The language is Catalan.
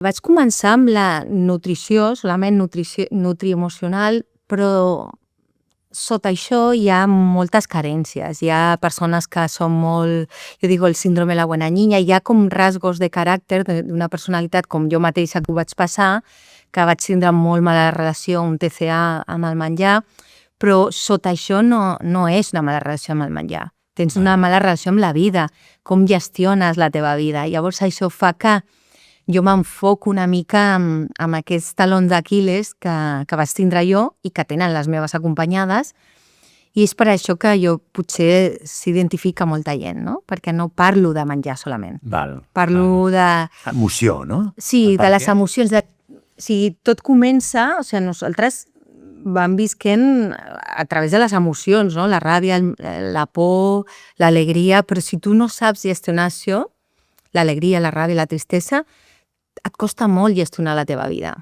Vaig començar amb la nutrició, solament nutriemocional, però sota això hi ha moltes carències. Hi ha persones que són molt, jo digo, el síndrome de la buena niña, hi ha com rasgos de caràcter d'una personalitat, com jo mateixa que ho vaig passar, que vaig tindre molt mala relació, un TCA amb el menjar, però sota això no és una mala relació amb el menjar. Tens una mala relació amb la vida, com gestiones la teva vida. Llavors això fa que jo m'enfoco una mica amb aquests talons d'Aquil·les que vaig tindre jo i que tenen les meves acompanyades, i és per això que jo potser s'identifica molta gent, no? Perquè no parlo de menjar solament. Parlo de... Emoció, no? Sí, de les emocions. Tot comença, o sigui, nosaltres vam visquent a través de les emocions, no? La ràbia, la por, l'alegria, però si tu no saps gestionar això, l'alegria, la ràbia, la tristesa, et costa molt gestionar la teva vida.